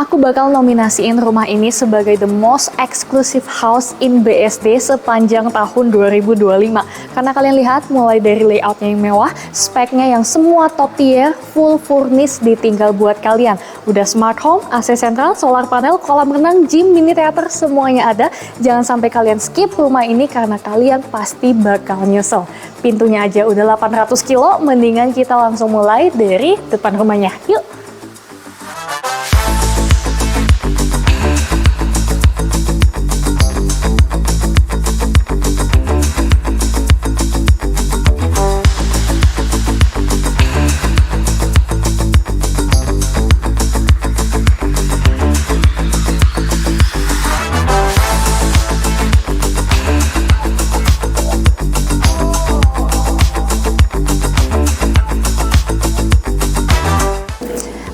Aku bakal nominasiin rumah ini sebagai the most exclusive house in BSD sepanjang tahun 2025. Karena kalian lihat mulai dari layoutnya yang mewah, speknya yang semua top tier, full furnished ditinggal buat kalian. Udah smart home, AC sentral, solar panel, kolam renang, gym, mini theater, semuanya ada. Jangan sampai kalian skip rumah ini karena kalian pasti bakal nyesel. Pintunya aja udah 800 kilo, mendingan kita langsung mulai dari depan rumahnya. Yuk!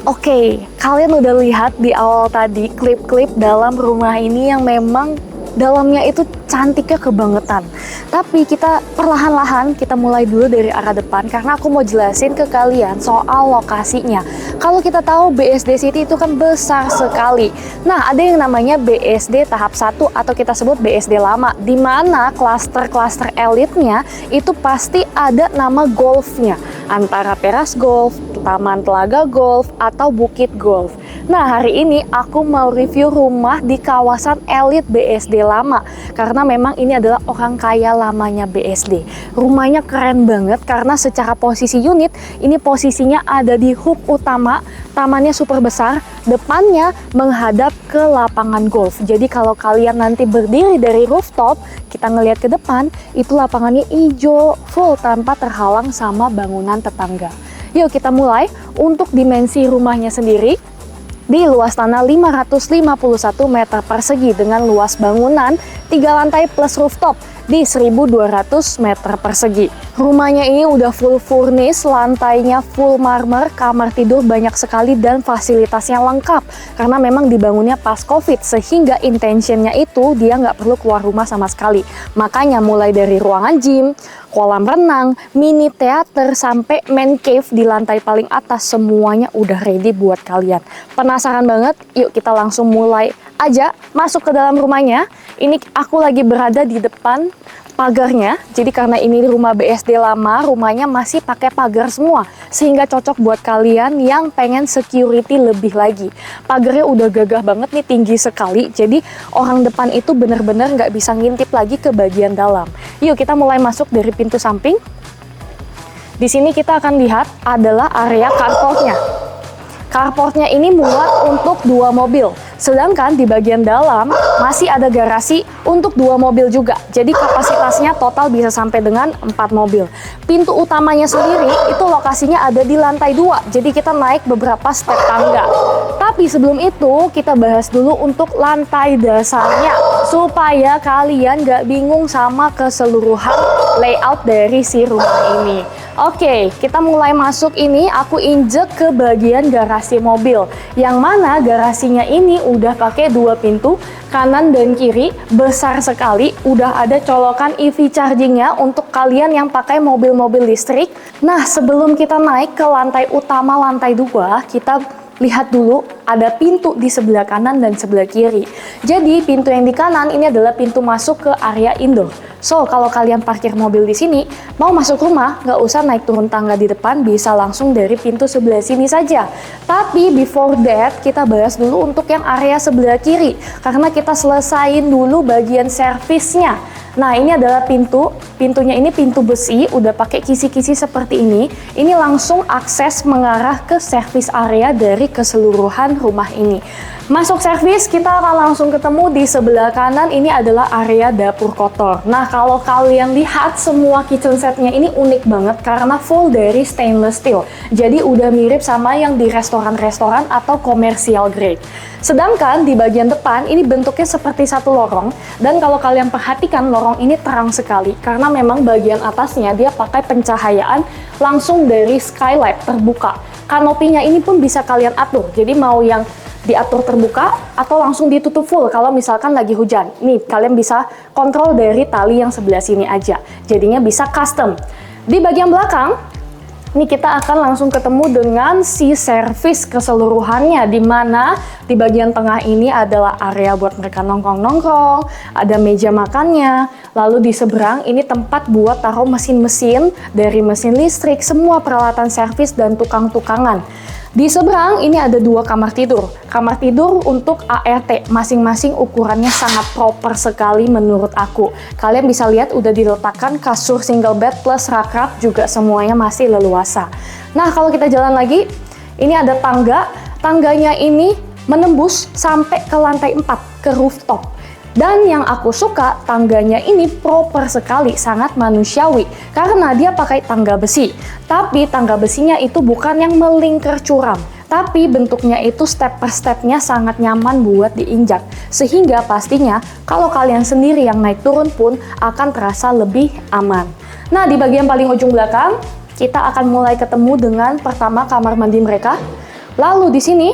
Oke, kalian udah lihat di awal tadi klip-klip dalam rumah ini yang memang dalamnya itu cantiknya kebangetan. Tapi kita perlahan-lahan kita mulai dulu dari arah depan karena aku mau jelasin ke kalian soal lokasinya. Kalau kita tahu BSD City itu kan besar sekali. Nah, ada yang namanya BSD tahap 1 atau kita sebut BSD lama, di mana klaster-klaster elitnya itu pasti ada nama golfnya. Antara Teras Golf, Taman Telaga Golf, atau Bukit Golf. Nah, hari ini aku mau review rumah di kawasan elit BSD lama. Karena memang ini adalah orang kaya lamanya BSD. Rumahnya keren banget karena secara posisi unit, ini posisinya ada di hub utama, tamannya super besar, depannya menghadap ke lapangan golf. Jadi kalau kalian nanti berdiri dari rooftop, kita ngelihat ke depan, itu lapangannya hijau, full tanpa terhalang sama bangunan tetangga. Yuk kita mulai. Untuk dimensi rumahnya sendiri, di luas tanah 551 meter persegi dengan luas bangunan 3 lantai plus rooftop di 1200 meter persegi. Rumahnya ini udah full furnish, lantainya full marmer, kamar tidur banyak sekali dan fasilitasnya lengkap. Karena memang dibangunnya pas COVID, sehingga intentionnya itu dia nggak perlu keluar rumah sama sekali. Makanya mulai dari ruangan gym, kolam renang, mini theater, sampai man cave di lantai paling atas, semuanya udah ready buat kalian. Penasaran banget? Yuk kita langsung mulai aja masuk ke dalam rumahnya. Ini aku lagi berada di depan pagarnya, jadi karena ini rumah BSD lama, rumahnya masih pakai pagar semua, sehingga cocok buat kalian yang pengen security lebih lagi. Pagarnya udah gagah banget nih, tinggi sekali, jadi orang depan itu bener-bener nggak bisa ngintip lagi ke bagian dalam. Yuk kita mulai masuk dari pintu samping. Di sini kita akan lihat adalah area carportnya. Carportnya ini muat untuk 2 mobil. Sedangkan di bagian dalam masih ada garasi untuk 2 mobil juga. Jadi kapasitasnya total bisa sampai dengan 4 mobil. Pintu utamanya sendiri itu lokasinya ada di lantai 2. Jadi kita naik beberapa step tangga. Tapi sebelum itu kita bahas dulu untuk lantai dasarnya. Supaya kalian gak bingung sama keseluruhan layout dari si rumah ini. Oke, kita mulai masuk ini, aku injek ke bagian garasi mobil. Yang mana garasinya ini udah pakai 2 pintu, kanan dan kiri, besar sekali. Udah ada colokan EV chargingnya untuk kalian yang pakai mobil-mobil listrik. Nah, sebelum kita naik ke lantai utama, lantai 2, kita lihat dulu ada pintu di sebelah kanan dan sebelah kiri. Jadi pintu yang di kanan ini adalah pintu masuk ke area indoor. So, kalau kalian parkir mobil di sini, mau masuk rumah, nggak usah naik turun tangga di depan, bisa langsung dari pintu sebelah sini saja. Tapi before that, kita bahas dulu untuk yang area sebelah kiri, karena kita selesain dulu bagian servisnya. Nah, ini adalah pintunya ini pintu besi, udah pakai kisi-kisi seperti ini. Ini langsung akses mengarah ke servis area dari keseluruhan rumah ini. Masuk servis, kita akan langsung ketemu di sebelah kanan, ini adalah area dapur kotor. Nah, kalau kalian lihat semua kitchen setnya ini unik banget karena full dari stainless steel. Jadi udah mirip sama yang di restoran-restoran atau commercial grade. Sedangkan di bagian depan ini bentuknya seperti satu lorong, dan kalau kalian perhatikan lorong ini terang sekali karena memang bagian atasnya dia pakai pencahayaan langsung dari skylight terbuka. Kanopinya ini pun bisa kalian atur, jadi mau yang diatur terbuka atau langsung ditutup full kalau misalkan lagi hujan. Nih, kalian bisa kontrol dari tali yang sebelah sini aja. Jadinya bisa custom. Di bagian belakang, Ini kita akan langsung ketemu dengan si servis keseluruhannya, di mana di bagian tengah ini adalah area buat mereka nongkrong-nongkrong, ada meja makannya, lalu di seberang ini tempat buat taruh mesin-mesin dari mesin listrik, semua peralatan servis dan tukang-tukangan. Di seberang ini ada 2 kamar tidur. Kamar tidur untuk ART, masing-masing ukurannya sangat proper sekali menurut aku. Kalian bisa lihat udah diletakkan kasur single bed plus rak-rak, juga semuanya masih leluasa. Nah, kalau kita jalan lagi, ini ada tangga. Tangganya ini menembus sampai ke lantai 4, ke rooftop. Dan yang aku suka, tangganya ini proper sekali, sangat manusiawi. Karena dia pakai tangga besi. Tapi tangga besinya itu bukan yang melingkar curam. Tapi bentuknya itu step per stepnya sangat nyaman buat diinjak. Sehingga pastinya kalau kalian sendiri yang naik turun pun akan terasa lebih aman. Nah, di bagian paling ujung belakang, kita akan mulai ketemu dengan pertama kamar mandi mereka. Lalu di sini,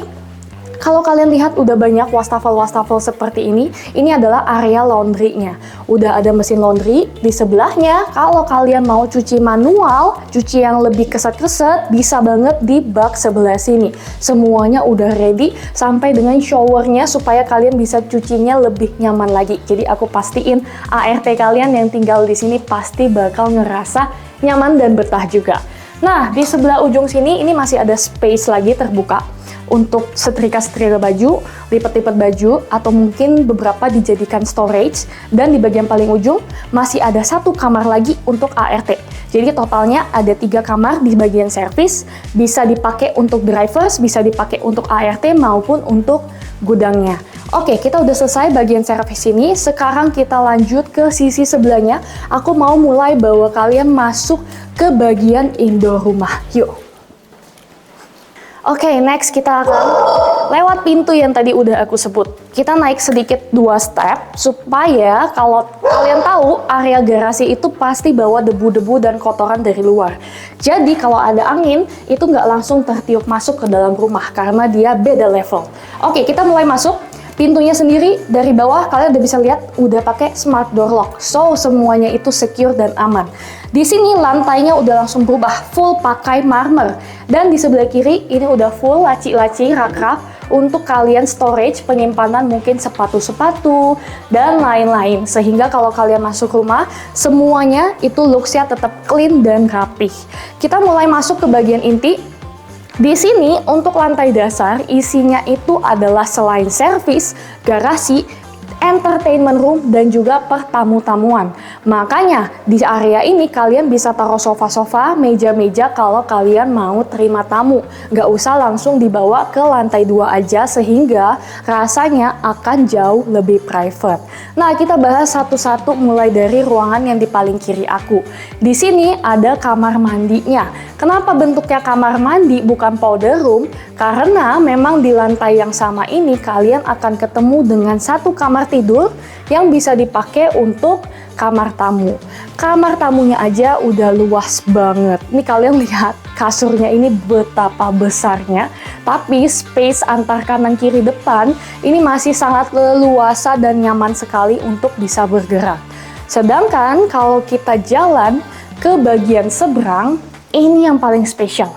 kalau kalian lihat udah banyak wastafel-wastafel seperti ini adalah area laundry-nya. Udah ada mesin laundry di sebelahnya. Kalau kalian mau cuci manual, cuci yang lebih keset-keset, bisa banget di bak sebelah sini. Semuanya udah ready sampai dengan showernya supaya kalian bisa cucinya lebih nyaman lagi. Jadi aku pastiin ART kalian yang tinggal di sini pasti bakal ngerasa nyaman dan betah juga. Nah, di sebelah ujung sini ini masih ada space lagi terbuka untuk setrika-setrika baju, lipat-lipat baju, atau mungkin beberapa dijadikan storage. Dan di bagian paling ujung masih ada 1 kamar lagi untuk ART. Jadi totalnya ada 3 kamar di bagian servis, bisa dipakai untuk drivers, bisa dipakai untuk ART maupun untuk gudangnya. Oke, kita udah selesai bagian servis ini. Sekarang kita lanjut ke sisi sebelahnya. Aku mau mulai bawa kalian masuk ke bagian indoor rumah. Yuk! Oke, next kita akan lewat pintu yang tadi udah aku sebut. Kita naik sedikit 2 step supaya kalau kalian tahu area garasi itu pasti bawa debu-debu dan kotoran dari luar. Jadi kalau ada angin itu nggak langsung tertiup masuk ke dalam rumah karena dia beda level. Oke, kita mulai masuk. Pintunya sendiri dari bawah kalian udah bisa lihat udah pakai smart door lock. So semuanya itu secure dan aman. Di sini lantainya udah langsung berubah full pakai marmer. Dan di sebelah kiri ini udah full laci-laci rak-rak untuk kalian storage penyimpanan mungkin sepatu-sepatu dan lain-lain. Sehingga kalau kalian masuk rumah semuanya itu looks-nya tetap clean dan rapih. Kita mulai masuk ke bagian inti. Di sini untuk lantai dasar isinya itu adalah selain servis, garasi, entertainment room, dan juga pertamu-tamuan. Makanya di area ini kalian bisa taruh sofa-sofa, meja-meja kalau kalian mau terima tamu. Nggak usah langsung dibawa ke lantai 2 aja sehingga rasanya akan jauh lebih private. Nah, kita bahas satu-satu mulai dari ruangan yang di paling kiri aku. Di sini ada kamar mandinya. Kenapa bentuknya kamar mandi bukan powder room? Karena memang di lantai yang sama ini kalian akan ketemu dengan 1 kamar tidur yang bisa dipakai untuk kamar tamu. Kamar tamunya aja udah luas banget. Nih kalian lihat kasurnya ini betapa besarnya, tapi space antar kanan kiri depan ini masih sangat leluasa dan nyaman sekali untuk bisa bergerak. Sedangkan kalau kita jalan ke bagian seberang, ini yang paling spesial.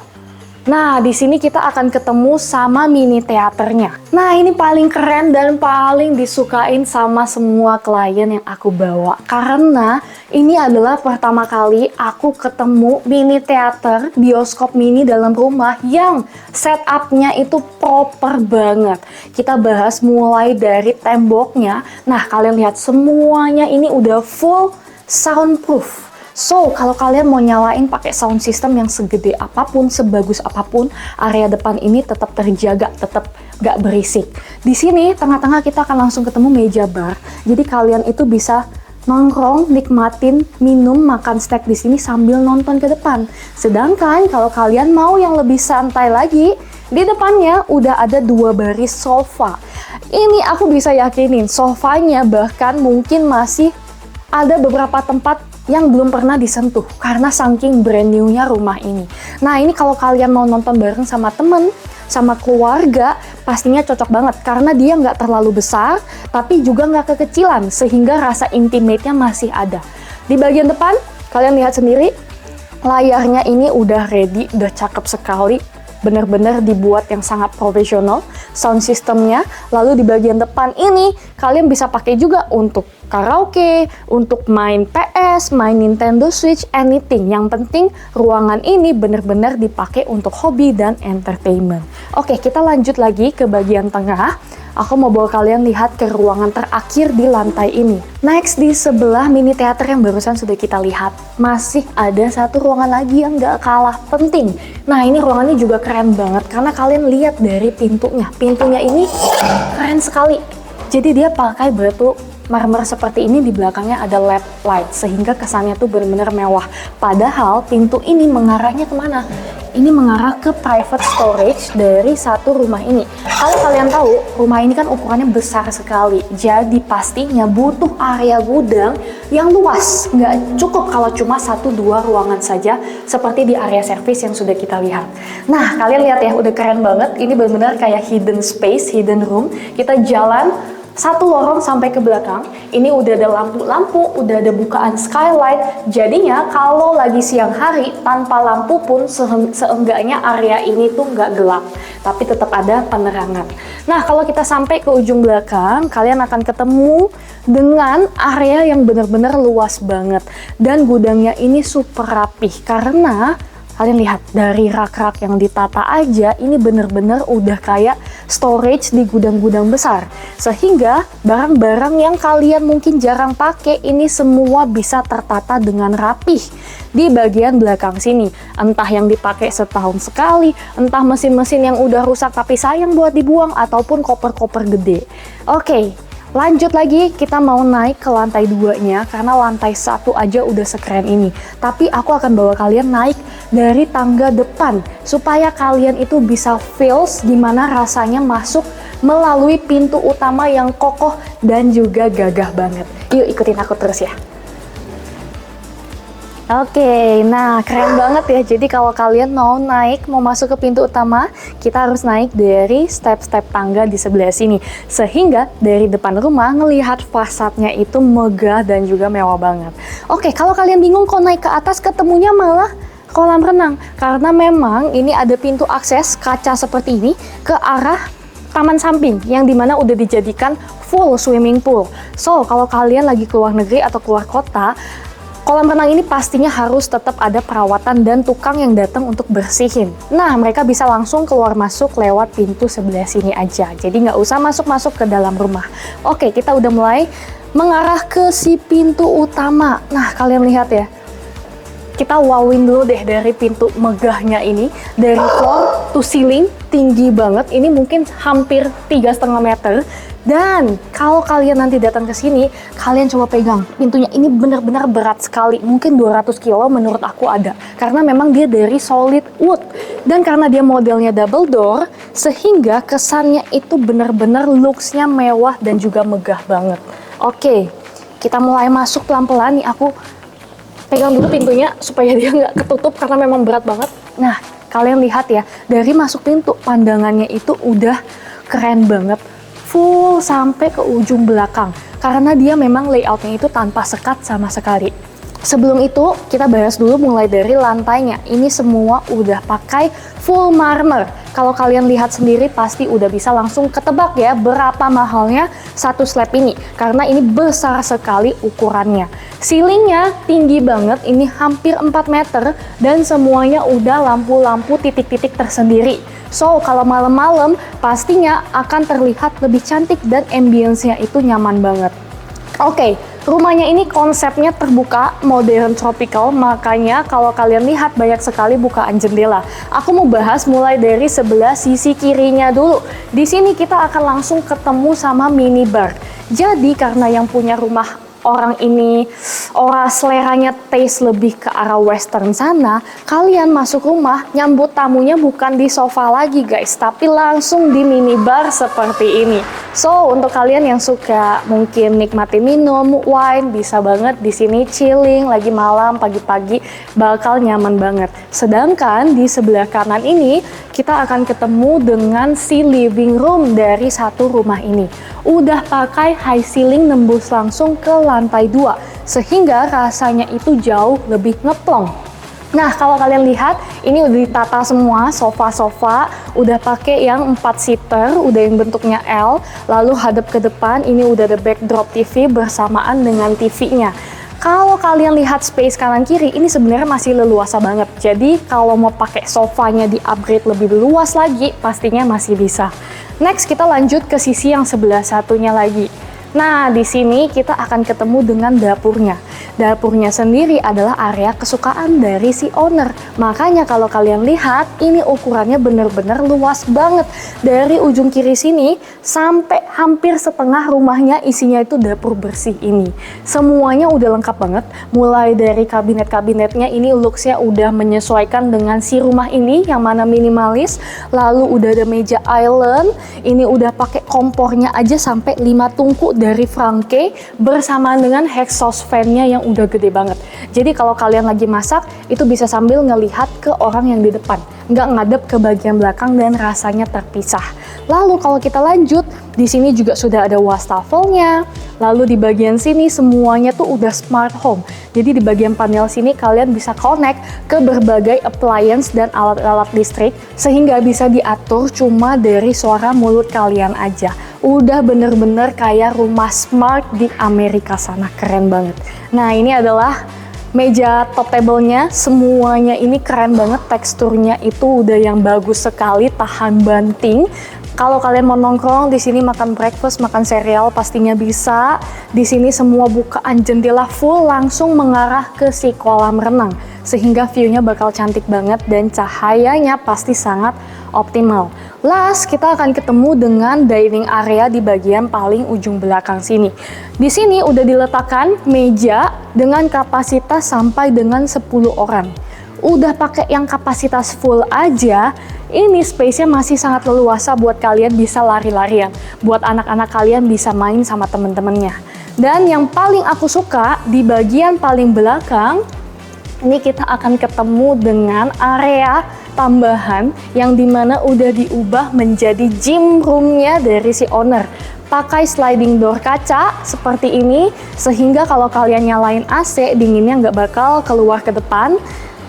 Nah, di sini kita akan ketemu sama mini teaternya. Nah, ini paling keren dan paling disukain sama semua klien yang aku bawa. Karena ini adalah pertama kali aku ketemu mini teater, bioskop mini dalam rumah yang setupnya itu proper banget. Kita bahas mulai dari temboknya. Nah, kalian lihat semuanya ini udah full soundproof. So, kalau kalian mau nyalain pakai sound system yang segede apapun, sebagus apapun, area depan ini tetap terjaga, tetap gak berisik. Di sini, tengah-tengah kita akan langsung ketemu meja bar. Jadi kalian itu bisa nongkrong, nikmatin, minum, makan snack di sini sambil nonton ke depan. Sedangkan kalau kalian mau yang lebih santai lagi, di depannya udah ada 2 baris sofa. Ini aku bisa yakinin, sofanya bahkan mungkin masih ada beberapa tempat yang belum pernah disentuh karena saking brand new-nya rumah ini. Nah, ini kalau kalian mau nonton bareng sama temen, sama keluarga, pastinya cocok banget karena dia nggak terlalu besar, tapi juga nggak kekecilan, sehingga rasa intimate-nya masih ada. Di bagian depan, kalian lihat sendiri, Layarnya ini udah ready, udah cakep sekali. Bener-bener dibuat yang sangat profesional. Sound systemnya, lalu di bagian depan ini kalian bisa pakai juga untuk karaoke, untuk main PS, main Nintendo Switch, anything. Yang penting ruangan ini bener-bener dipakai untuk hobi dan entertainment. Oke, kita lanjut lagi ke bagian tengah. Aku mau bawa kalian lihat ke ruangan terakhir di lantai ini. Next, di sebelah mini teater yang barusan sudah kita lihat, masih ada satu ruangan lagi yang gak kalah penting. Nah, ini ruangannya juga keren banget karena kalian lihat dari pintunya. Pintunya ini keren sekali. Jadi dia pakai batu marmer seperti ini, di belakangnya ada LED light sehingga kesannya tuh benar-benar mewah. Padahal pintu ini mengarahnya kemana? Ini mengarah ke private storage dari satu rumah ini. Kalau kalian tahu, rumah ini kan ukurannya besar sekali. Jadi pastinya butuh area gudang yang luas. Nggak cukup kalau cuma 1-2 ruangan saja, seperti di area service yang sudah kita lihat. Nah, kalian lihat ya, udah keren banget. Ini benar-benar kayak hidden space, hidden room. Kita jalan satu lorong sampai ke belakang. Ini udah ada lampu-lampu, udah ada bukaan skylight. Jadinya kalau lagi siang hari tanpa lampu pun seenggaknya area ini tuh nggak gelap, tapi tetap ada penerangan. Nah, kalau kita sampai ke ujung belakang, kalian akan ketemu dengan area yang benar-benar luas banget. Dan gudangnya ini super rapih karena kalian lihat dari rak-rak yang ditata aja, ini bener-bener udah kayak storage di gudang-gudang besar. Sehingga barang-barang yang kalian mungkin jarang pakai ini semua bisa tertata dengan rapih di bagian belakang sini. Entah yang dipakai setahun sekali, entah mesin-mesin yang udah rusak tapi sayang buat dibuang, ataupun koper-koper gede. Oke. Lanjut lagi, kita mau naik ke lantai 2-nya karena lantai 1 aja udah sekeren ini. Tapi aku akan bawa kalian naik dari tangga depan supaya kalian itu bisa feels gimana rasanya masuk melalui pintu utama yang kokoh dan juga gagah banget. Yuk ikutin aku terus ya. Oke, nah keren banget ya. Jadi kalau kalian mau masuk ke pintu utama, kita harus naik dari step-step tangga di sebelah sini. Sehingga dari depan rumah ngelihat fasadnya itu megah dan juga mewah banget. Oke, kalau kalian bingung kok naik ke atas, ketemunya malah kolam renang. Karena memang ini ada pintu akses kaca seperti ini ke arah taman samping yang dimana udah dijadikan full swimming pool. So, kalau kalian lagi keluar negeri atau keluar kota, kolam renang ini pastinya harus tetap ada perawatan dan tukang yang datang untuk bersihin. Nah, mereka bisa langsung keluar masuk lewat pintu sebelah sini aja. Jadi nggak usah masuk-masuk ke dalam rumah. Oke, kita udah mulai mengarah ke si pintu utama. Nah, kalian lihat ya. Kita wowin dulu deh dari pintu megahnya ini. Dari floor to ceiling, tinggi banget. Ini mungkin hampir 3,5 meter. Dan kalau kalian nanti datang ke sini, kalian coba pegang pintunya, ini benar-benar berat sekali, mungkin 200 kilo menurut aku ada, karena memang dia dari solid wood, dan karena dia modelnya double door, sehingga kesannya itu benar-benar looks-nya mewah dan juga megah banget. Oke, kita mulai masuk pelan-pelan nih, aku pegang dulu pintunya supaya dia nggak ketutup karena memang berat banget. Nah, kalian lihat ya, dari masuk pintu, pandangannya itu udah keren banget. Full sampai ke ujung belakang karena dia memang layoutnya itu tanpa sekat sama sekali. Sebelum itu kita bahas dulu mulai dari lantainya. Ini semua udah pakai full marmer. Kalau kalian lihat sendiri pasti udah bisa langsung ketebak ya berapa mahalnya satu slab ini karena ini besar sekali ukurannya. Ceilingnya tinggi banget, ini hampir 4 meter dan semuanya udah lampu-lampu titik-titik tersendiri. So, kalau malam-malam pastinya akan terlihat lebih cantik dan ambience-nya itu nyaman banget. Oke, rumahnya ini konsepnya terbuka, modern tropical, makanya kalau kalian lihat banyak sekali bukaan jendela. Aku mau bahas mulai dari sebelah sisi kirinya dulu. Di sini kita akan langsung ketemu sama minibar. Jadi karena yang punya rumah orang ini seleranya taste lebih ke arah western sana, kalian masuk rumah nyambut tamunya bukan di sofa lagi guys, tapi langsung di minibar seperti ini. So, untuk kalian yang suka mungkin nikmati minum wine, bisa banget di sini chilling lagi malam, pagi-pagi bakal nyaman banget. Sedangkan di sebelah kanan ini kita akan ketemu dengan si living room dari satu rumah ini. Udah pakai high ceiling nembus langsung ke lantai 2, sehingga rasanya itu jauh lebih ngeplong. Nah, kalau kalian lihat, ini udah ditata semua, sofa-sofa, udah pakai yang 4 seater, udah yang bentuknya L, lalu hadap ke depan, ini udah ada backdrop TV bersamaan dengan TV-nya. Kalau kalian lihat space kanan kiri, ini sebenarnya masih leluasa banget. Jadi, kalau mau pakai sofanya di-upgrade lebih luas lagi, pastinya masih bisa. Next, kita lanjut ke sisi yang sebelah satunya lagi. Nah, di sini kita akan ketemu dengan dapurnya. Dapurnya sendiri adalah area kesukaan dari si owner. Makanya kalau kalian lihat, ini ukurannya bener-bener luas banget. Dari ujung kiri sini sampai hampir setengah rumahnya isinya itu dapur bersih ini. Semuanya udah lengkap banget. Mulai dari kabinet-kabinetnya ini looks-nya udah menyesuaikan dengan si rumah ini yang mana minimalis. Lalu udah ada meja island. Ini udah pakai kompornya aja sampai 5 tungku dari Franke bersamaan dengan exhaust fan-nya yang udah gede banget. Jadi kalau kalian lagi masak, itu bisa sambil ngelihat ke orang yang di depan. Nggak ngadep ke bagian belakang dan rasanya terpisah. Lalu kalau kita lanjut, di sini juga sudah ada wastafelnya. Lalu di bagian sini semuanya tuh udah smart home. Jadi di bagian panel sini kalian bisa connect ke berbagai appliance dan alat-alat listrik sehingga bisa diatur cuma dari suara mulut kalian aja. Udah bener-bener kayak rumah smart di Amerika sana, keren banget. Nah, ini adalah meja top table-nya, semuanya ini keren banget, teksturnya itu udah yang bagus sekali, tahan banting. Kalau kalian mau nongkrong di sini makan breakfast, makan cereal pastinya bisa. Di sini semua bukaan jendela full langsung mengarah ke si kolam renang, sehingga view-nya bakal cantik banget dan cahayanya pasti sangat optimal. Last, kita akan ketemu dengan dining area di bagian paling ujung belakang sini. Di sini udah diletakkan meja dengan kapasitas sampai dengan 10 orang. Udah pakai yang kapasitas full aja, ini space-nya masih sangat leluasa buat kalian bisa lari-larian. Buat anak-anak kalian bisa main sama temen-temennya. Dan yang paling aku suka, di bagian paling belakang, ini kita akan ketemu dengan area tambahan yang dimana udah diubah menjadi gym room-nya dari si owner. Pakai sliding door kaca seperti ini, sehingga kalau kalian nyalain AC, dinginnya nggak bakal keluar ke depan.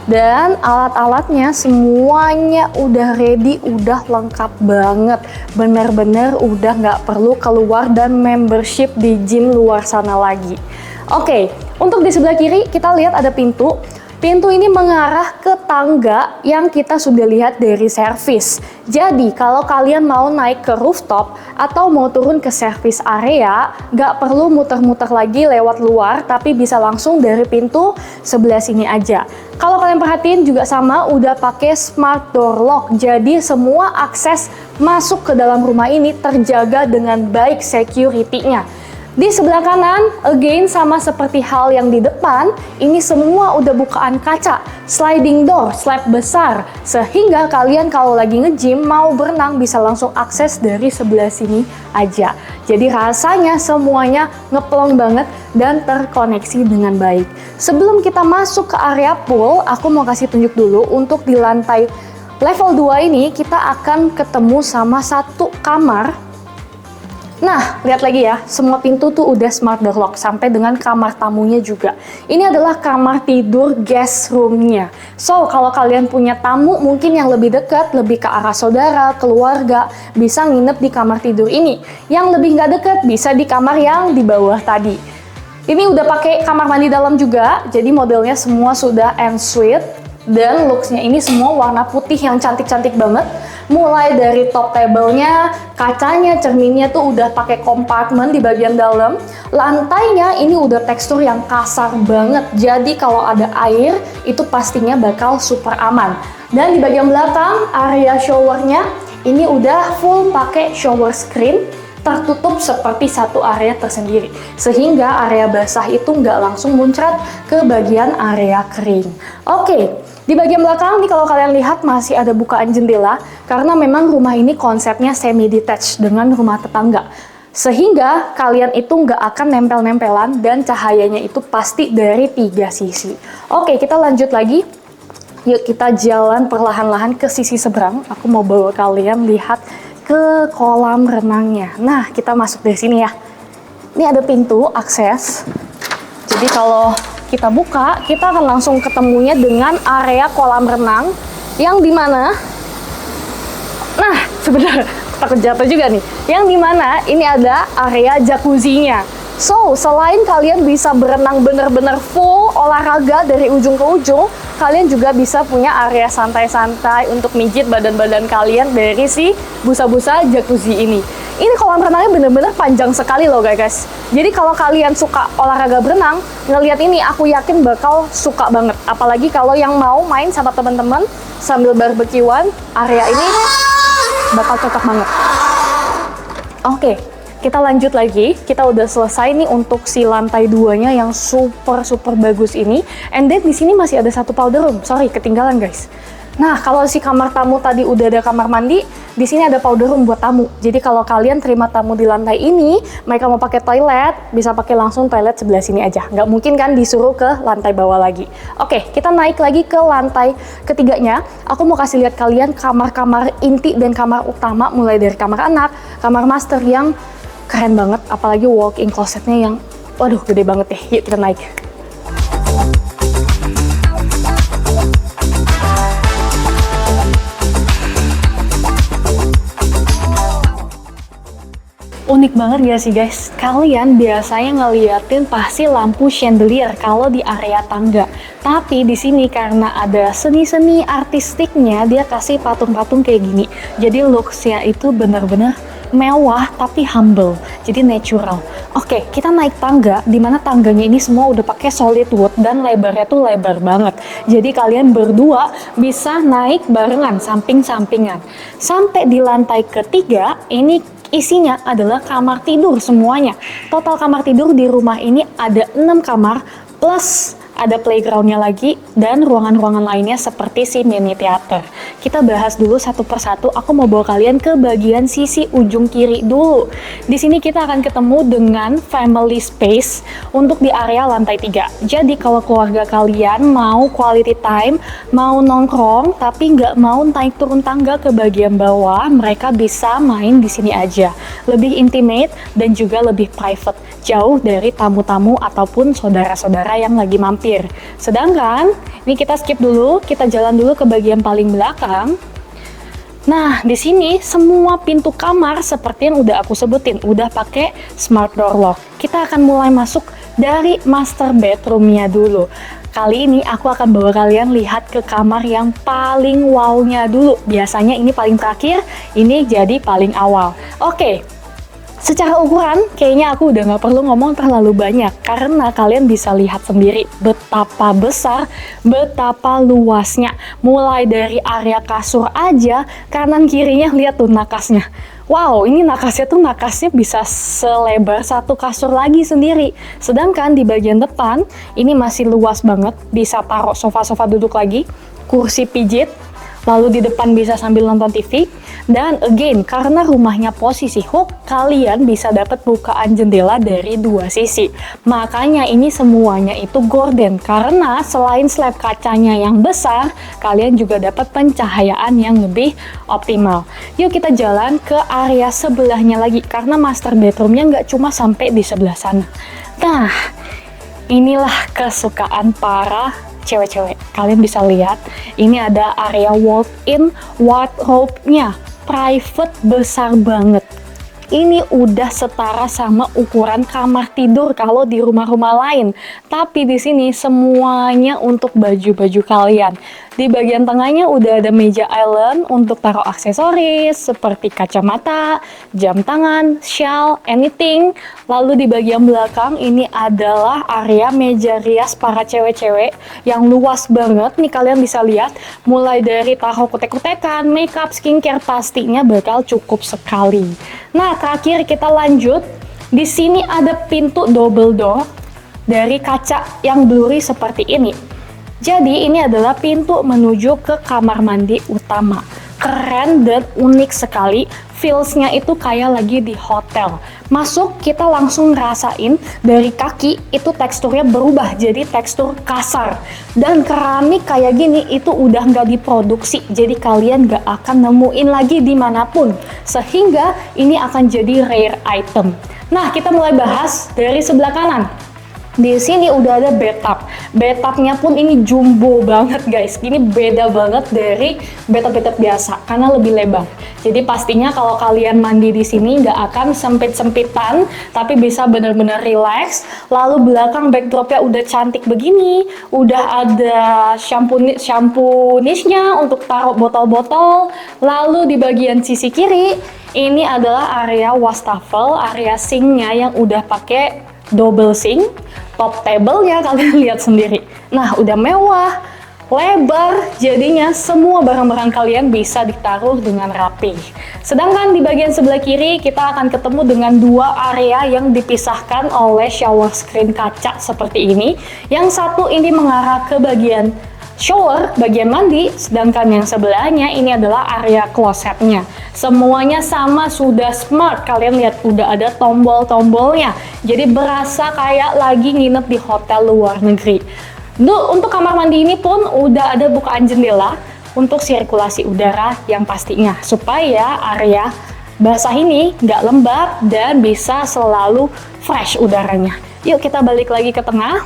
Dan alat-alatnya semuanya udah ready, udah lengkap banget. Bener-bener udah nggak perlu keluar dan membership di gym luar sana lagi. Oke, untuk di sebelah kiri kita lihat ada pintu. Pintu ini mengarah ke tangga yang kita sudah lihat dari servis. Jadi kalau kalian mau naik ke rooftop atau mau turun ke servis area, nggak perlu muter-muter lagi lewat luar, tapi bisa langsung dari pintu sebelah sini aja. Kalau kalian perhatiin juga sama, udah pakai smart door lock. Jadi semua akses masuk ke dalam rumah ini terjaga dengan baik security-nya. Di sebelah kanan, again sama seperti hal yang di depan, ini semua udah bukaan kaca, sliding door, slab besar, sehingga kalian kalau lagi nge-gym mau berenang bisa langsung akses dari sebelah sini aja. Jadi rasanya semuanya ngeplong banget dan terkoneksi dengan baik. Sebelum kita masuk ke area pool, aku mau kasih tunjuk dulu untuk di lantai level 2 ini kita akan ketemu sama satu kamar. Nah, lihat lagi ya, semua pintu tuh udah smart door lock sampai dengan kamar tamunya juga. Ini adalah kamar tidur guest room-nya. So, kalau kalian punya tamu mungkin yang lebih dekat, lebih ke arah saudara, keluarga, bisa nginep di kamar tidur ini. Yang lebih nggak dekat bisa di kamar yang di bawah tadi. Ini udah pakai kamar mandi dalam juga, jadi modelnya semua sudah ensuite. Dan looks-nya ini semua warna putih yang cantik-cantik banget. Mulai dari top table-nya, kacanya, cerminnya tuh udah pakai kompartemen di bagian dalam. Lantainya ini udah tekstur yang kasar banget. Jadi kalau ada air, itu pastinya bakal super aman. Dan di bagian belakang, area showernya ini udah full pakai shower screen. Tertutup seperti satu area tersendiri, sehingga area basah itu nggak langsung muncrat ke bagian area kering. Oke, di bagian belakang nih kalau kalian lihat masih ada bukaan jendela, karena memang rumah ini konsepnya semi-detached dengan rumah tetangga. Sehingga kalian itu nggak akan nempel-nempelan dan cahayanya itu pasti dari 3 sisi. Oke, kita lanjut lagi. Yuk kita jalan perlahan-lahan ke sisi seberang. Aku mau bawa kalian lihat ke kolam renangnya. Nah, kita masuk dari sini ya. Ini ada pintu akses. Jadi kalau kita buka, kita akan langsung ketemunya dengan area kolam renang yang dimana, nah sebentar, takut jatuh juga nih, yang dimana ini ada area jacuzzinya. So, selain kalian bisa berenang bener-bener full olahraga dari ujung ke ujung, kalian juga bisa punya area santai-santai untuk mijit badan-badan kalian dari si busa-busa jacuzzi ini. Ini kolam renangnya bener-bener panjang sekali loh guys. Jadi kalau kalian suka olahraga berenang, ngelihat ini aku yakin bakal suka banget. Apalagi kalau yang mau main sama teman-teman sambil barbekyuan, area ini bakal cocok banget. Oke, kita lanjut lagi. Kita udah selesai nih untuk si lantai 2-nya yang super bagus ini. And then di sini masih ada satu powder room. Sorry, ketinggalan guys. Nah, kalau si kamar tamu tadi udah ada kamar mandi, di sini ada powder room buat tamu. Jadi kalau kalian terima tamu di lantai ini, mereka mau pakai toilet, bisa pakai langsung toilet sebelah sini aja. Nggak mungkin kan disuruh ke lantai bawah lagi. Oke, kita naik lagi ke lantai ketiganya. Aku mau kasih lihat kalian kamar-kamar inti dan kamar utama, mulai dari kamar anak, kamar master yang keren banget. Apalagi walk-in closetnya yang, waduh, gede banget deh. Yuk kita naik. Unik banget gak sih guys? Kalian biasanya ngeliatin pasti lampu chandelier kalau di area tangga. Tapi di sini karena ada seni-seni artistiknya, dia kasih patung-patung kayak gini. Jadi looks-nya itu bener-bener mewah tapi humble. Jadi natural. Oke, kita naik tangga, dimana tangganya ini semua udah pakai solid wood dan lebarnya tuh lebar banget. Jadi kalian berdua bisa naik barengan, samping-sampingan. Sampai di lantai ketiga, ini isinya adalah kamar tidur semuanya. Total kamar tidur di rumah ini ada 6 kamar plus ada playgroundnya lagi dan ruangan-ruangan lainnya seperti si mini theater. Kita bahas dulu satu persatu. Aku mau bawa kalian ke bagian sisi ujung kiri dulu. Di sini kita akan ketemu dengan family space untuk di area lantai 3. Jadi kalau keluarga kalian mau quality time, mau nongkrong tapi nggak mau naik turun tangga ke bagian bawah, mereka bisa main di sini aja. Lebih intimate dan juga lebih private, jauh dari tamu-tamu ataupun saudara-saudara yang lagi mampir. Sedangkan ini kita skip dulu, kita jalan dulu ke bagian paling belakang. Nah, di sini semua pintu kamar seperti yang udah aku sebutin, udah pakai smart door lock. Kita akan mulai masuk dari master bedroomnya dulu. Kali ini aku akan bawa kalian lihat ke kamar yang paling wow-nya dulu. Biasanya ini paling terakhir, ini jadi paling awal. Oke. Secara ukuran, kayaknya aku udah nggak perlu ngomong terlalu banyak karena kalian bisa lihat sendiri betapa besar, betapa luasnya. Mulai dari area kasur aja, kanan kirinya lihat tuh nakasnya. Wow, ini nakasnya bisa selebar satu kasur lagi sendiri. Sedangkan di bagian depan, ini masih luas banget, bisa taruh sofa-sofa duduk lagi, kursi pijit, lalu di depan bisa sambil nonton TV. Dan again, karena rumahnya posisi hook, kalian bisa dapat bukaan jendela dari dua sisi. Makanya ini semuanya itu gorden, karena selain slab kacanya yang besar, kalian juga dapat pencahayaan yang lebih optimal. Yuk kita jalan ke area sebelahnya lagi, karena master bedroomnya nggak cuma sampai di sebelah sana. Nah, inilah kesukaan para cewek-cewek. Kalian bisa lihat, ini ada area walk-in wardrobe-nya. Private besar banget. Ini udah setara sama ukuran kamar tidur kalau di rumah-rumah lain. Tapi di sini semuanya untuk baju-baju kalian. Di bagian tengahnya udah ada meja island untuk taruh aksesoris seperti kacamata, jam tangan, shawl, anything. Lalu di bagian belakang ini adalah area meja rias para cewek-cewek yang luas banget. Nih kalian bisa lihat, mulai dari taruh kutek-kutekan, makeup, skincare pastinya bakal cukup sekali. Nah, terakhir kita lanjut. Di sini ada pintu double door dari kaca yang blurry seperti ini. Jadi ini adalah pintu menuju ke kamar mandi utama. Keren dan unik sekali. Feels-nya itu kayak lagi di hotel. Masuk, kita langsung ngerasain dari kaki itu teksturnya berubah jadi tekstur kasar. Dan keramik kayak gini itu udah nggak diproduksi. Jadi kalian nggak akan nemuin lagi dimanapun. Sehingga ini akan jadi rare item. Nah, kita mulai bahas dari sebelah kanan. Di sini udah ada bathtub. Bathtubnya pun ini jumbo banget guys. Ini beda banget dari bathtub biasa karena lebih lebar. Jadi pastinya kalau kalian mandi di sini nggak akan sempit-sempitan, tapi bisa bener-bener relax. Lalu belakang backdropnya udah cantik begini. Udah ada shampoo niche-nya untuk taruh botol-botol. Lalu di bagian sisi kiri ini adalah area wastafel, area sinknya yang udah pakai double sink. Top table-nya kalian lihat sendiri. Nah, udah mewah, lebar, jadinya semua barang-barang kalian bisa ditaruh dengan rapi. Sedangkan di bagian sebelah kiri kita akan ketemu dengan dua area yang dipisahkan oleh shower screen kaca seperti ini. Yang satu ini mengarah ke bagian shower, bagian mandi, sedangkan yang sebelahnya ini adalah area klosetnya. Semuanya sama, sudah smart. Kalian lihat udah ada tombol-tombolnya. Jadi berasa kayak lagi nginep di hotel luar negeri. Untuk kamar mandi ini pun udah ada bukaan jendela untuk sirkulasi udara yang pastinya, supaya area basah ini nggak lembab dan bisa selalu fresh udaranya. Yuk kita balik lagi ke tengah.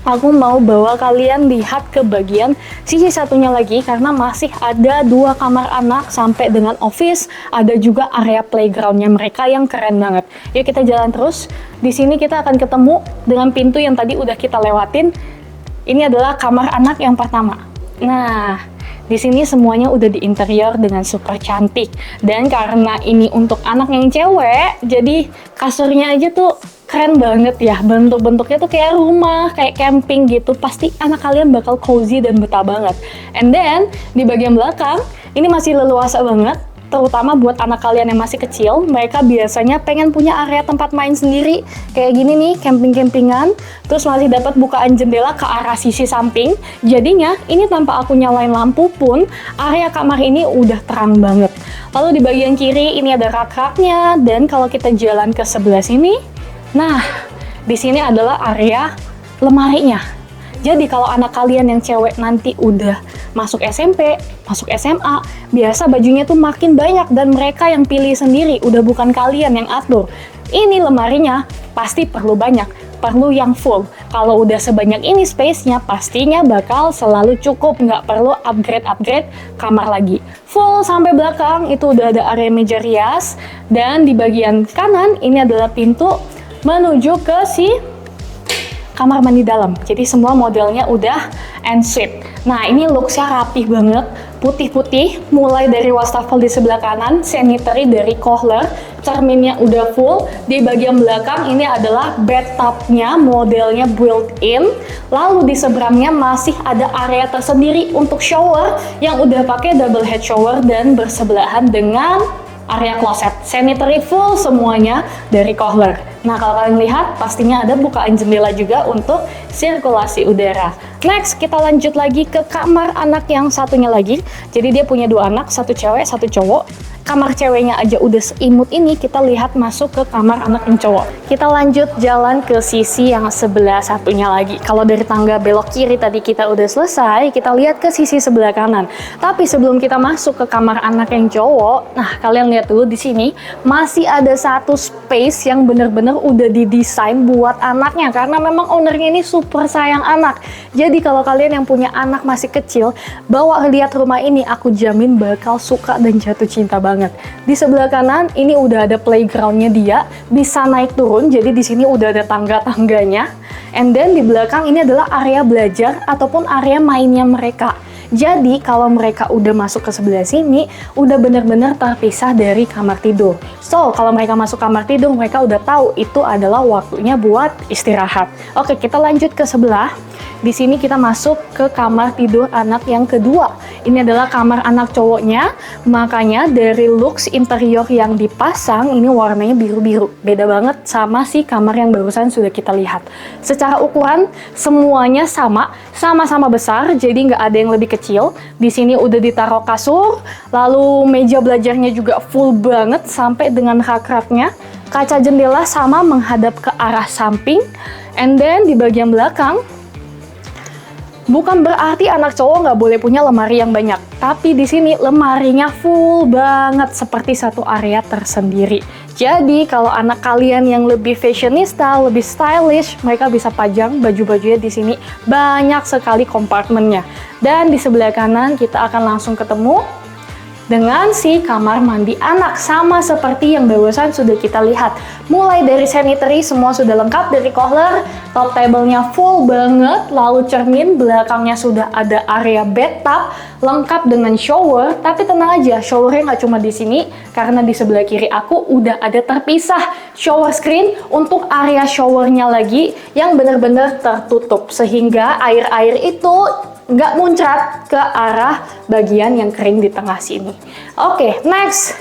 Aku mau bawa kalian lihat ke bagian sisi satunya lagi karena masih ada dua kamar anak sampai dengan office, ada juga area playgroundnya mereka yang keren banget. Yuk kita jalan terus. Di sini kita akan ketemu dengan pintu yang tadi udah kita lewatin. Ini adalah kamar anak yang pertama. Nah, di sini semuanya udah di interior dengan super cantik. Dan karena ini untuk anak yang cewek, jadi kasurnya aja tuh keren banget ya. Bentuk-bentuknya tuh kayak rumah, kayak camping gitu. Pasti anak kalian bakal cozy dan betah banget. And then, di bagian belakang, ini masih leluasa banget. Terutama buat anak kalian yang masih kecil, mereka biasanya pengen punya area tempat main sendiri. Kayak gini nih, camping-campingan. Terus masih dapat bukaan jendela ke arah sisi samping. Jadinya, ini tanpa aku nyalain lampu pun, area kamar ini udah terang banget. Lalu di bagian kiri, ini ada rak-raknya. Dan kalau kita jalan ke sebelah sini, nah, di sini adalah area lemarinya. Jadi kalau anak kalian yang cewek nanti udah masuk SMP, masuk SMA, biasa bajunya tuh makin banyak dan mereka yang pilih sendiri, udah bukan kalian yang atur. Ini lemarinya pasti perlu banyak, perlu yang full. Kalau udah sebanyak ini space-nya, pastinya bakal selalu cukup, nggak perlu upgrade kamar lagi. Full sampai belakang, itu udah ada area meja rias, dan di bagian kanan ini adalah pintu menuju ke si kamar mandi dalam. Jadi semua modelnya udah ensuite. Nah, ini looks-nya rapih banget, putih-putih, mulai dari wastafel di sebelah kanan, sanitary dari Kohler, cerminnya udah full. Di bagian belakang ini adalah bathtub-nya, modelnya built-in. Lalu di seberangnya masih ada area tersendiri untuk shower yang udah pakai double head shower dan bersebelahan dengan area closet. Sanitary full semuanya dari Kohler. Nah, kalau kalian lihat, pastinya ada bukaan jendela juga untuk sirkulasi udara. Next, kita lanjut lagi ke kamar anak yang satunya lagi. Jadi dia punya dua anak, satu cewek, satu cowok. Kamar ceweknya aja udah seimut ini, kita lihat masuk ke kamar anak yang cowok. Kita lanjut jalan ke sisi yang sebelah satunya lagi. Kalau dari tangga belok kiri tadi kita udah selesai, kita lihat ke sisi sebelah kanan. Tapi sebelum kita masuk ke kamar anak yang cowok, nah kalian lihat dulu di sini masih ada satu space yang bener-bener udah didesain buat anaknya karena memang ownernya ini super sayang anak. Jadi kalau kalian yang punya anak masih kecil, bawa lihat rumah ini, aku jamin bakal suka dan jatuh cinta banget. Di sebelah kanan ini udah ada playgroundnya dia, bisa naik turun. Jadi di sini udah ada tangga-tangganya. And then di belakang ini adalah area belajar ataupun area mainnya mereka. Jadi kalau mereka udah masuk ke sebelah sini, udah bener-bener terpisah dari kamar tidur. So, kalau mereka masuk kamar tidur, mereka udah tahu itu adalah waktunya buat istirahat. Oke, kita lanjut ke sebelah. Di sini kita masuk ke kamar tidur anak yang kedua. Ini adalah kamar anak cowoknya, makanya dari looks interior yang dipasang, ini warnanya biru-biru. Beda banget sama si kamar yang barusan sudah kita lihat. Secara ukuran, semuanya sama-sama besar, jadi nggak ada yang lebih kecil. Di sini udah ditaruh kasur, lalu meja belajarnya juga full banget sampai dengan rak-raknya. Kaca jendela sama menghadap ke arah samping. And then di bagian belakang, bukan berarti anak cowok nggak boleh punya lemari yang banyak, tapi di sini lemarinya full banget seperti satu area tersendiri. Jadi kalau anak kalian yang lebih fashionista, lebih stylish, mereka bisa pajang baju-bajunya di sini. Banyak sekali kompartemennya. Dan di sebelah kanan kita akan langsung ketemu dengan si kamar mandi anak, sama seperti yang barusan sudah kita lihat. Mulai dari sanitary semua sudah lengkap, dari Kohler, top table-nya full banget, lalu cermin, belakangnya sudah ada area bathtub, lengkap dengan shower. Tapi tenang aja, showernya nggak cuma di sini, karena di sebelah kiri aku udah ada terpisah shower screen untuk area showernya lagi yang benar-benar tertutup, sehingga air-air itu nggak muncrat ke arah bagian yang kering di tengah sini. Oke, next.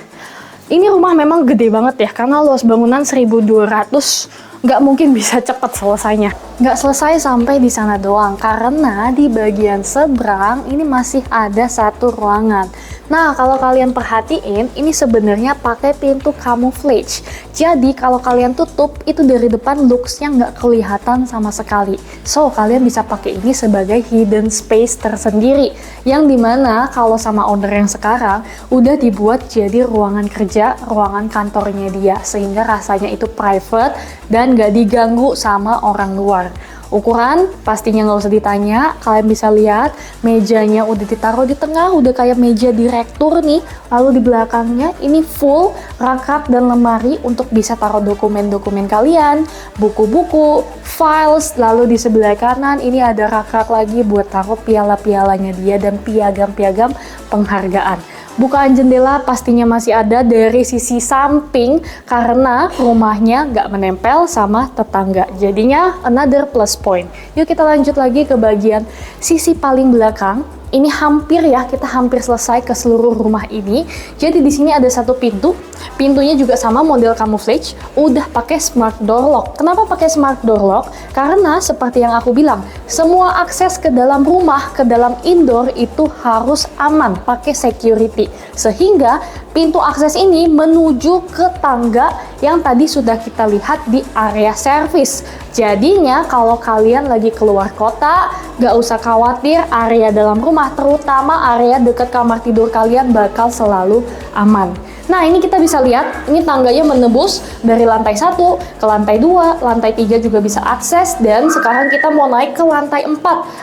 Ini rumah memang gede banget ya, karena luas bangunan 1200, nggak mungkin bisa cepet selesainya. Nggak selesai sampai di sana doang, karena di bagian seberang ini masih ada satu ruangan. Nah, kalau kalian perhatiin, ini sebenarnya pakai pintu camouflage. Jadi, kalau kalian tutup, itu dari depan looks-nya nggak kelihatan sama sekali. So, kalian bisa pakai ini sebagai hidden space tersendiri. Yang dimana, kalau sama owner yang sekarang, udah dibuat jadi ruangan kerja, ruangan kantornya dia. Sehingga rasanya itu private dan nggak diganggu sama orang luar. Ukuran pastinya nggak usah ditanya, kalian bisa lihat mejanya udah ditaruh di tengah, udah kayak meja direktur nih. Lalu di belakangnya ini full rak-rak dan lemari untuk bisa taruh dokumen-dokumen kalian, buku-buku, files. Lalu di sebelah kanan ini ada rak-rak lagi buat taruh piala-pialanya dia dan piagam-piagam penghargaan. Bukaan jendela pastinya masih ada dari sisi samping karena rumahnya nggak menempel sama tetangga. Jadinya another plus point. Yuk kita lanjut lagi ke bagian sisi paling belakang. Ini hampir ya, kita hampir selesai ke seluruh rumah ini. Jadi di sini ada satu pintu. Pintunya juga sama model camouflage, udah pakai smart door lock. Kenapa pakai smart door lock? Karena seperti yang aku bilang, semua akses ke dalam rumah, ke dalam indoor itu harus aman, pakai security. Sehingga pintu akses ini menuju ke tangga yang tadi sudah kita lihat di area service. Jadinya kalau kalian lagi keluar kota, gak usah khawatir, area dalam rumah, terutama area dekat kamar tidur kalian bakal selalu aman. Nah, ini kita bisa lihat, ini tangganya menembus dari lantai 1 ke lantai 2, lantai 3 juga bisa akses, dan sekarang kita mau naik ke lantai 4,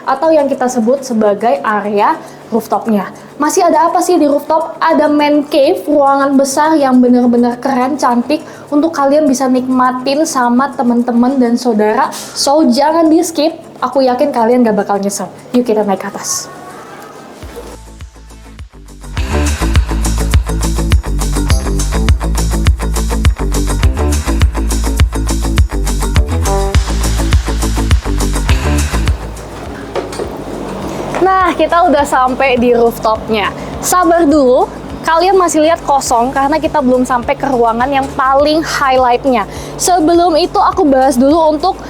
atau yang kita sebut sebagai area rooftopnya. Masih ada apa sih di rooftop? Ada man cave, ruangan besar yang benar-benar keren, cantik, untuk kalian bisa nikmatin sama teman-teman dan saudara. So, jangan di skip, aku yakin kalian gak bakal nyesel. Yuk kita naik ke atas. Nah, kita udah sampai di rooftopnya. Sabar dulu, kalian masih lihat kosong karena kita belum sampai ke ruangan yang paling highlightnya. Sebelum itu aku bahas dulu untuk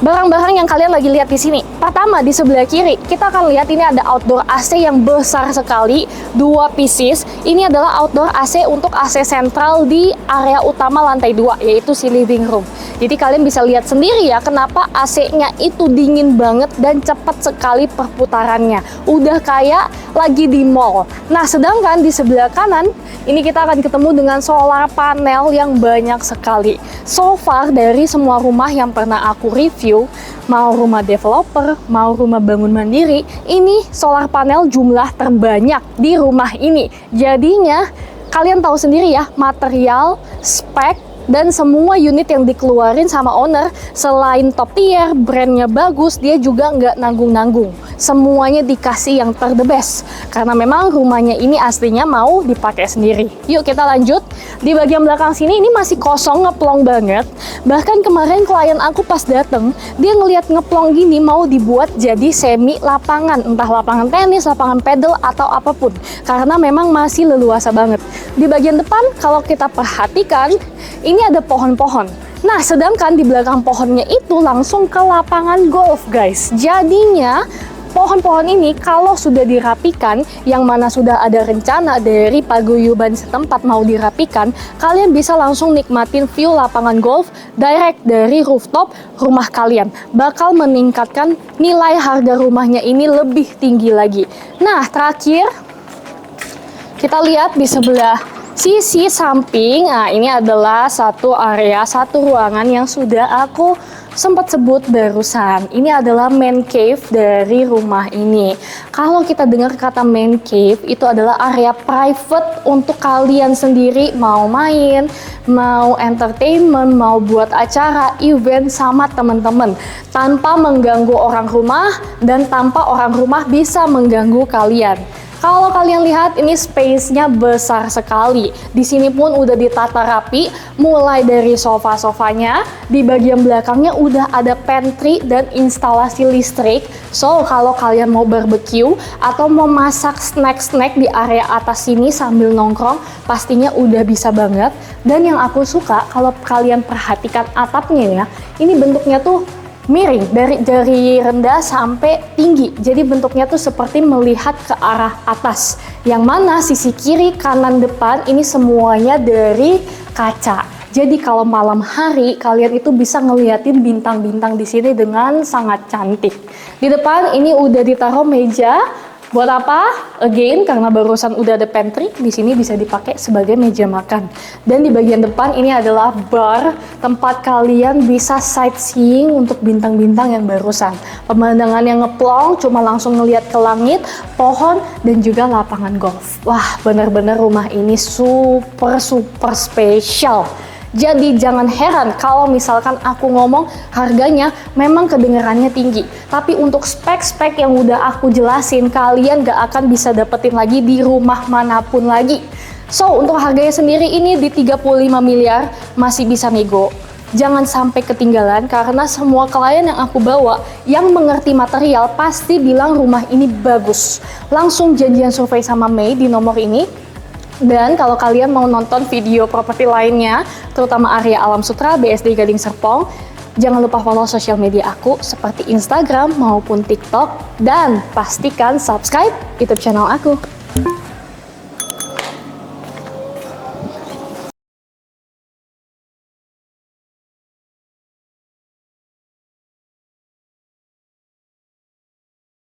barang-barang yang kalian lagi lihat di sini. Pertama, di sebelah kiri, kita akan lihat ini ada outdoor AC yang besar sekali, 2 pieces. Ini adalah outdoor AC untuk AC sentral di area utama lantai 2, yaitu si living room. Jadi kalian bisa lihat sendiri ya, kenapa AC-nya itu dingin banget dan cepat sekali perputarannya. Udah kayak lagi di mall. Nah, sedangkan di sebelah kanan, ini kita akan ketemu dengan solar panel yang banyak sekali. So far, dari semua rumah yang pernah aku review, mau rumah developer, mau rumah bangun mandiri, ini solar panel jumlah terbanyak di rumah ini. Jadinya, kalian tahu sendiri ya, material, spek, dan semua unit yang dikeluarin sama owner, selain top tier, brandnya bagus, dia juga nggak nanggung-nanggung. Semuanya dikasih yang the best. Karena memang rumahnya ini aslinya mau dipakai sendiri. Yuk kita lanjut. Di bagian belakang sini ini masih kosong, ngeplong banget. Bahkan kemarin klien aku pas dateng, dia ngelihat ngeplong gini mau dibuat jadi semi lapangan. Entah lapangan tenis, lapangan pedal, atau apapun. Karena memang masih leluasa banget. Di bagian depan, kalau kita perhatikan, ini ada pohon-pohon. Nah, sedangkan di belakang pohonnya itu langsung ke lapangan golf, guys. Jadinya, pohon-pohon ini kalau sudah dirapikan, yang mana sudah ada rencana dari paguyuban setempat mau dirapikan, kalian bisa langsung nikmatin view lapangan golf direct dari rooftop rumah kalian. Bakal meningkatkan nilai harga rumahnya ini lebih tinggi lagi. Nah, terakhir, kita lihat di sebelah Sisi samping, nah ini adalah satu area, satu ruangan yang sudah aku sempat sebut barusan. Ini adalah man cave dari rumah ini. Kalau kita dengar kata man cave, itu adalah area private untuk kalian sendiri mau main, mau entertainment, mau buat acara, event sama teman-teman. Tanpa mengganggu orang rumah dan tanpa orang rumah bisa mengganggu kalian. Kalau kalian lihat ini space-nya besar sekali. Di sini pun udah ditata rapi, mulai dari sofa-sofanya, di bagian belakangnya udah ada pantry dan instalasi listrik. So, kalau kalian mau barbecue atau mau masak snack-snack di area atas sini sambil nongkrong, pastinya udah bisa banget. Dan yang aku suka kalau kalian perhatikan atapnya ya, ini bentuknya tuh miring dari rendah sampai tinggi. Jadi bentuknya tuh seperti melihat ke arah atas. Yang mana sisi kiri, kanan, depan ini semuanya dari kaca. Jadi kalau malam hari kalian itu bisa ngeliatin bintang-bintang di sini dengan sangat cantik. Di depan ini udah ditaruh meja. Buat apa? Again, karena barusan udah ada pantry, di sini bisa dipakai sebagai meja makan. Dan di bagian depan ini adalah bar, tempat kalian bisa sightseeing untuk bintang-bintang yang barusan. Pemandangan yang ngeplong, cuma langsung ngelihat ke langit, pohon, dan juga lapangan golf. Wah, benar-benar rumah ini super spesial. Jadi jangan heran kalau misalkan aku ngomong harganya memang kedengarannya tinggi. Tapi untuk spek-spek yang udah aku jelasin, kalian gak akan bisa dapetin lagi di rumah manapun lagi. So, untuk harganya sendiri ini di 35 miliar masih bisa nego. Jangan sampai ketinggalan karena semua klien yang aku bawa yang mengerti material pasti bilang rumah ini bagus. Langsung janjian survei sama Mei di nomor ini. Dan kalau kalian mau nonton video properti lainnya, terutama area Alam Sutera, BSD Gading Serpong, jangan lupa follow sosial media aku seperti Instagram maupun TikTok. Dan pastikan subscribe YouTube channel aku.